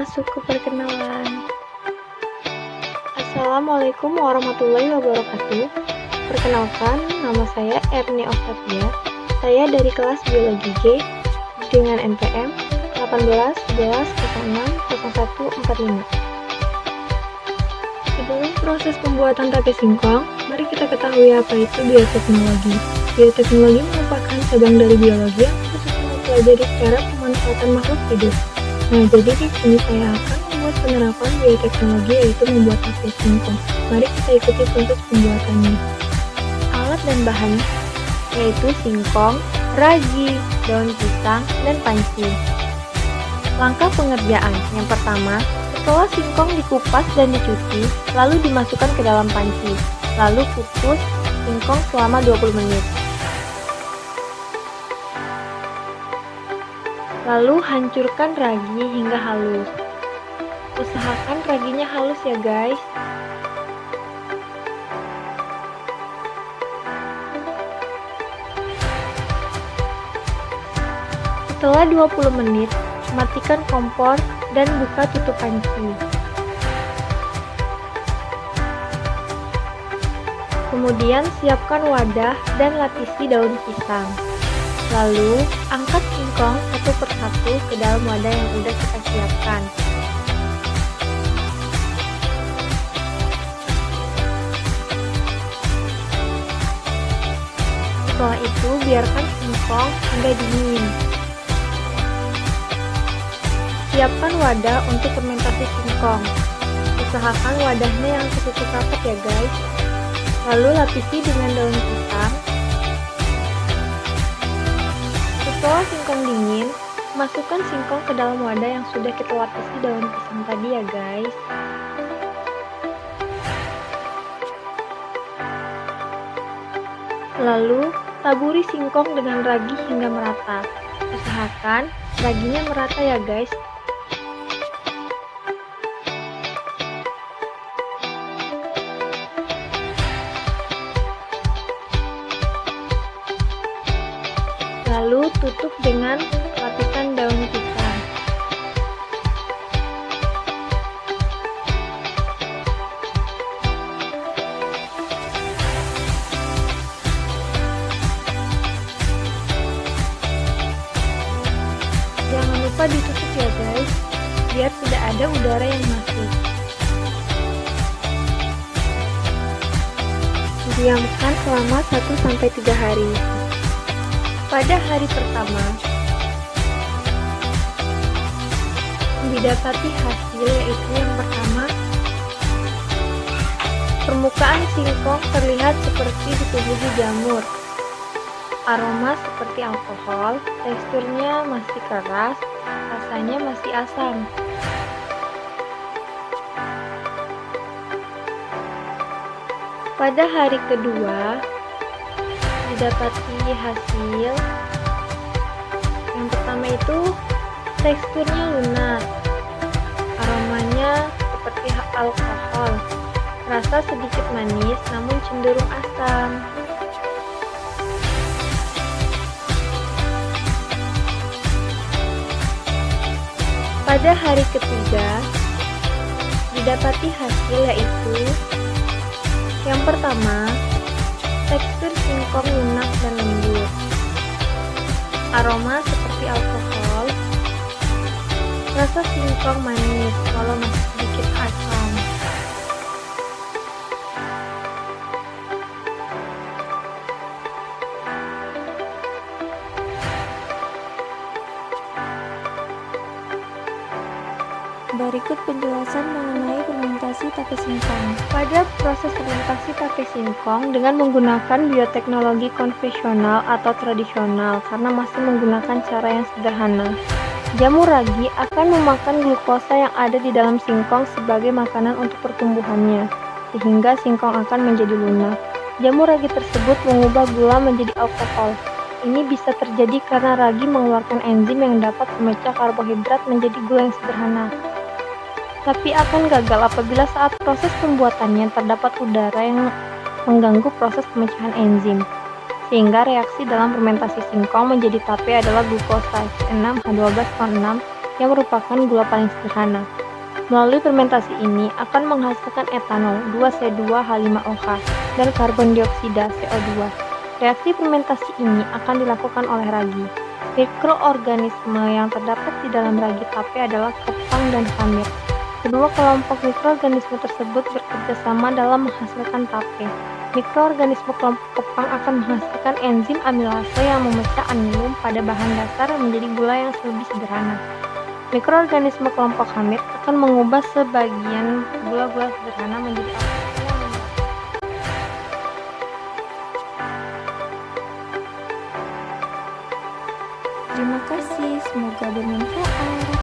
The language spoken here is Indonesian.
masuk ke perkenalan. Assalamualaikum warahmatullahi wabarakatuh. Perkenalkan, nama saya Erni Octavia. Saya dari kelas Biologi G dengan NPM 1811060145. Sebelum proses pembuatan tape singkong, mari kita ketahui apa itu bioteknologi. Bioteknologi merupakan cabang dari biologi yang khusus mempelajari cara pemanfaatan makhluk hidup. Nah, jadi di sini saya akan membuat penerapan bioteknologi, yaitu membuat tape singkong. Mari kita ikuti proses pembuatannya. Alat dan bahan yaitu singkong, ragi, daun pisang, dan panci. Langkah pengerjaan yang pertama, setelah singkong dikupas dan dicuci, lalu dimasukkan ke dalam panci. Lalu kukus singkong selama 20 menit. Lalu hancurkan ragi hingga halus. Usahakan raginya halus ya guys. Setelah 20 menit, matikan kompor dan buka tutup panci. Kemudian siapkan wadah dan lapisi daun pisang. Lalu, angkat singkong satu persatu ke dalam wadah yang udah kita siapkan. Setelah itu, biarkan singkong hingga dingin. Siapkan wadah untuk fermentasi singkong. Usahakan wadahnya yang tertutup rapat ya guys. Lalu lapisi dengan daun pisang. Setelah singkong dingin, masukkan singkong ke dalam wadah yang sudah kita lapisi daun pisang tadi ya guys. Lalu, taburi singkong dengan ragi hingga merata. Usahakan raginya merata ya guys. Lalu tutup dengan lapisan daun pisang. Jangan lupa ditutup ya guys, biar tidak ada udara yang masuk. Diamkan selama 1-3 hari. Pada hari pertama, didapati hasil yaitu yang pertama, permukaan singkong terlihat seperti ditubuhi jamur. Aroma seperti alkohol, teksturnya masih keras, rasanya masih asam. Pada hari kedua, didapati hasil yang pertama itu teksturnya lunak, aromanya seperti alkohol, rasa sedikit manis namun cenderung asam. Pada hari ketiga, didapati hasil yaitu yang pertama, tekstur singkong lunak dan lembut. Aroma seperti alkohol. Rasa singkong manis walau masih sedikit asam. Berikut penjelasan mengenai fermentasi tape singkong. Pada proses fermentasi tape singkong dengan menggunakan bioteknologi konvensional atau tradisional karena masih menggunakan cara yang sederhana. Jamur ragi akan memakan glukosa yang ada di dalam singkong sebagai makanan untuk pertumbuhannya, sehingga singkong akan menjadi lunak. Jamur ragi tersebut mengubah gula menjadi alkohol. Ini bisa terjadi karena ragi mengeluarkan enzim yang dapat memecah karbohidrat menjadi gula yang sederhana. Tapi akan gagal apabila saat proses pembuatannya terdapat udara yang mengganggu proses pemecahan enzim, sehingga reaksi dalam fermentasi singkong menjadi tape adalah glukosa C6H12O6 yang merupakan gula paling sederhana. Melalui fermentasi ini akan menghasilkan etanol 2C2H5OH dan karbon dioksida CO2. Reaksi fermentasi ini akan dilakukan oleh ragi. Mikroorganisme yang terdapat di dalam ragi tape adalah kepang dan khamir. Kedua kelompok mikroorganisme tersebut bekerja sama dalam menghasilkan tape. Mikroorganisme kelompok kepang akan menghasilkan enzim amilase yang memecah amilum pada bahan dasar menjadi gula yang lebih sederhana. Mikroorganisme kelompok khamir akan mengubah sebagian gula-gula sederhana menjadi alkohol.